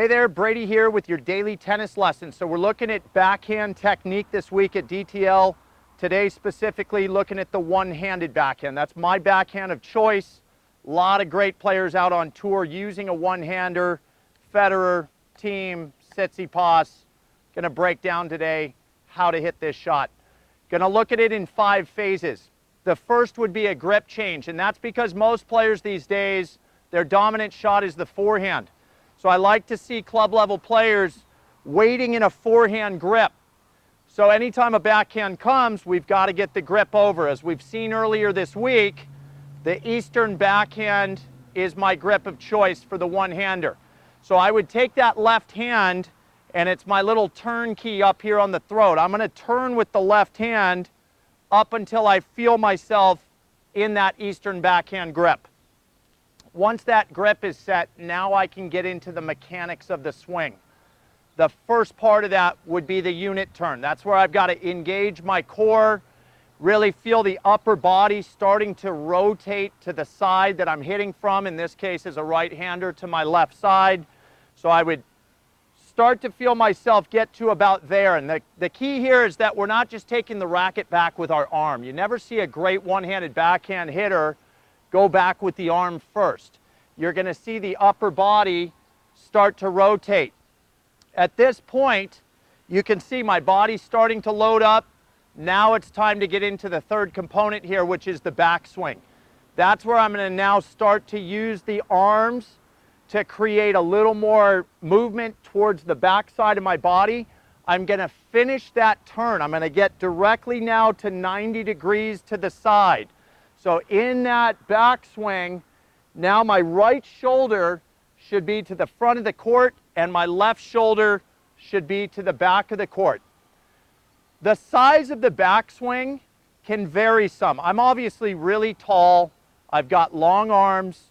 Hey there, Brady here with your daily tennis lesson. So we're looking at backhand technique this week at DTL. Today specifically looking at the one-handed backhand. That's my backhand of choice. A lot of great players out on tour using a one-hander. Federer, Thiem, Tsitsipas. Going to break down today how to hit this shot. Going to look at it in 5 phases. The first would be a grip change, and that's because most players these days, their dominant shot is the forehand. So I like to see club level players waiting in a forehand grip. So anytime a backhand comes, we've got to get the grip over. As we've seen earlier this week, the Eastern backhand is my grip of choice for the one-hander. So I would take that left hand, and it's my little turn key up here on the throat. I'm going to turn with the left hand up until I feel myself in that Eastern backhand grip. Once that grip is set, now I can get into the mechanics of the swing. The first part of that would be the unit turn. That's where I've got to engage my core, really feel the upper body starting to rotate to the side that I'm hitting from. In this case, as a right-hander, to my left side. So I would start to feel myself get to about there. And the key here is that we're not just taking the racket back with our arm. You never see a great one-handed backhand hitter go back with the arm first. You're going to see the upper body start to rotate. At this point, you can see my body starting to load up. Now it's time to get into the third component here, which is the backswing. That's where I'm going to now start to use the arms to create a little more movement towards the backside of my body. I'm going to finish that turn. I'm going to get directly now to 90 degrees to the side. So in that backswing, now my right shoulder should be to the front of the court and my left shoulder should be to the back of the court. The size of the backswing can vary some. I'm obviously really tall. I've got long arms.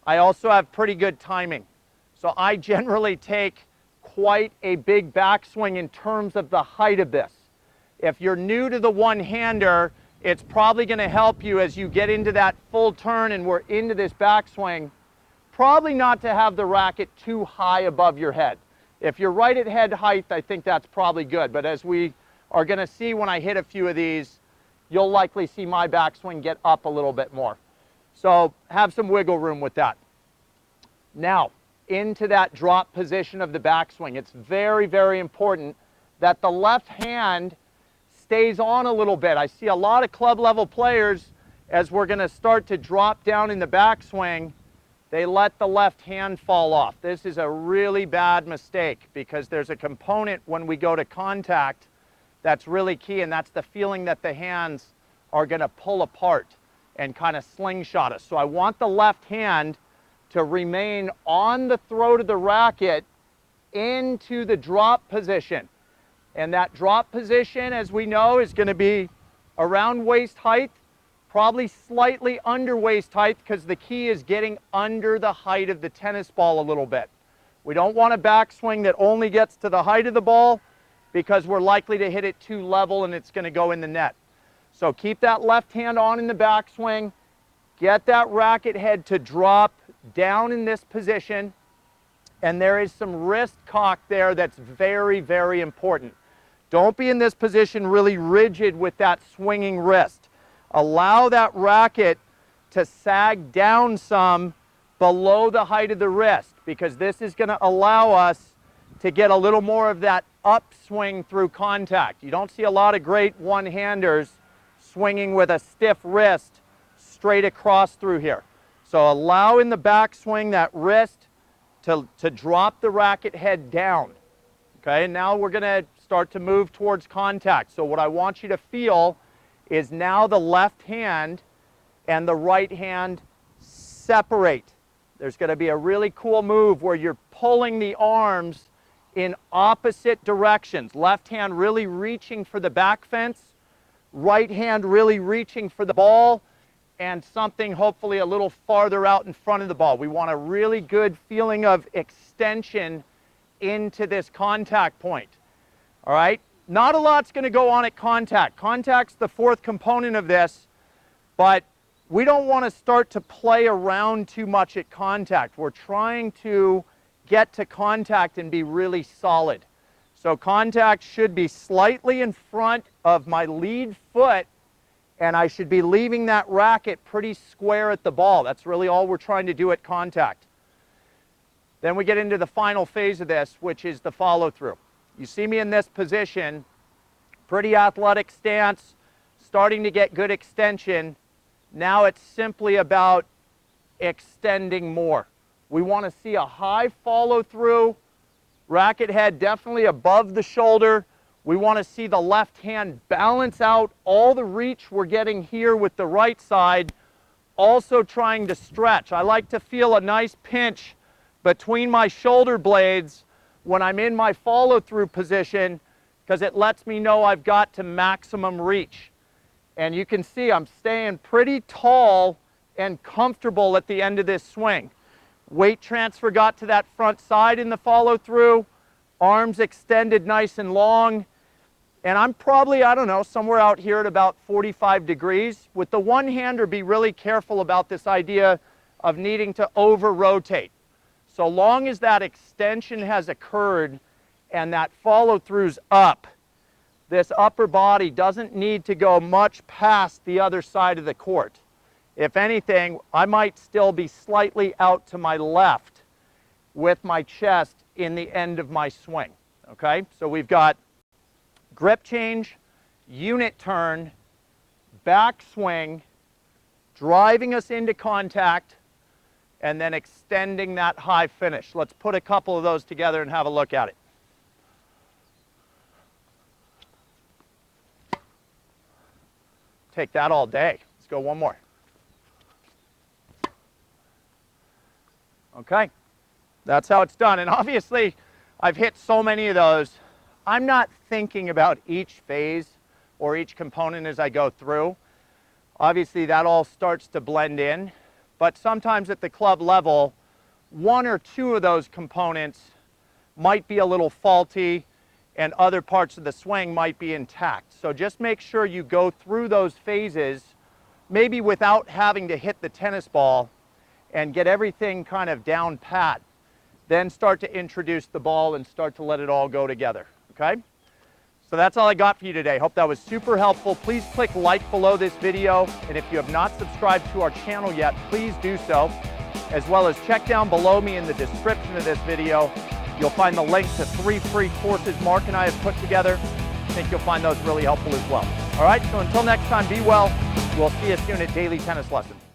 I also have pretty good timing. So I generally take quite a big backswing in terms of the height of this. If you're new to the one-hander, it's probably going to help you as you get into that full turn and we're into this backswing, probably not to have the racket too high above your head. If you're right at head height, I think that's probably good. But as we are going to see when I hit a few of these, you'll likely see my backswing get up a little bit more. So have some wiggle room with that. Now, into that drop position of the backswing. It's very, very important that the left hand stays on a little bit. I see a lot of club level players, as we're going to start to drop down in the backswing, they let the left hand fall off. This is a really bad mistake because there's a component when we go to contact that's really key, and that's the feeling that the hands are going to pull apart and kind of slingshot us. So I want the left hand to remain on the throat of the racket into the drop position. And that drop position, as we know, is going to be around waist height, probably slightly under waist height, because the key is getting under the height of the tennis ball a little bit. We don't want a backswing that only gets to the height of the ball because we're likely to hit it too level and it's going to go in the net. So keep that left hand on in the backswing. Get that racket head to drop down in this position. And there is some wrist cock there that's very, very important. Don't be in this position really rigid with that swinging wrist. Allow that racket to sag down some below the height of the wrist, because this is going to allow us to get a little more of that upswing through contact. You don't see a lot of great one-handers swinging with a stiff wrist straight across through here. So allow in the backswing that wrist to drop the racket head down. Okay, and now we're going to start to move towards contact. So what I want you to feel is now the left hand and the right hand separate. There's going to be a really cool move where you're pulling the arms in opposite directions. Left hand really reaching for the back fence, right hand really reaching for the ball, and something hopefully a little farther out in front of the ball. We want a really good feeling of extension into this contact point. All right? Not a lot's going to go on at contact. Contact's the fourth component of this, but we don't want to start to play around too much at contact. We're trying to get to contact and be really solid. So contact should be slightly in front of my lead foot, and I should be leaving that racket pretty square at the ball. That's really all we're trying to do at contact. Then we get into the final phase of this, which is the follow through. You see me in this position, pretty athletic stance, starting to get good extension. Now it's simply about extending more. We want to see a high follow through, racket head definitely above the shoulder. We want to see the left hand balance out all the reach we're getting here with the right side, also trying to stretch. I like to feel a nice pinch between my shoulder blades when I'm in my follow through position, because it lets me know I've got to maximum reach. And you can see I'm staying pretty tall and comfortable at the end of this swing. Weight transfer got to that front side in the follow through, arms extended nice and long, and I'm probably, I don't know, somewhere out here at about 45 degrees. With the one-hander, be really careful about this idea of needing to over-rotate. So long as that extension has occurred and that follow through's up, this upper body doesn't need to go much past the other side of the court. If anything, I might still be slightly out to my left with my chest in the end of my swing. Okay, so we've got grip change, unit turn, backswing, driving us into contact, and then extending that high finish. Let's put a couple of those together and have a look at it. Take that all day. Let's go one more. Okay, that's how it's done. And obviously, I've hit so many of those. I'm not thinking about each phase or each component as I go through. Obviously, that all starts to blend in. But sometimes at the club level, one or two of those components might be a little faulty and other parts of the swing might be intact. So just make sure you go through those phases, maybe without having to hit the tennis ball, and get everything kind of down pat. Then start to introduce the ball and start to let it all go together, okay? So that's all I got for you today. Hope that was super helpful. Please click like below this video, and if you have not subscribed to our channel yet, please do so, as well as check down below me in the description of this video. You'll find the link to 3 free courses Mark and I have put together. I think you'll find those really helpful as well. All right, so until next time, be well. We'll see you soon at Daily Tennis Lessons.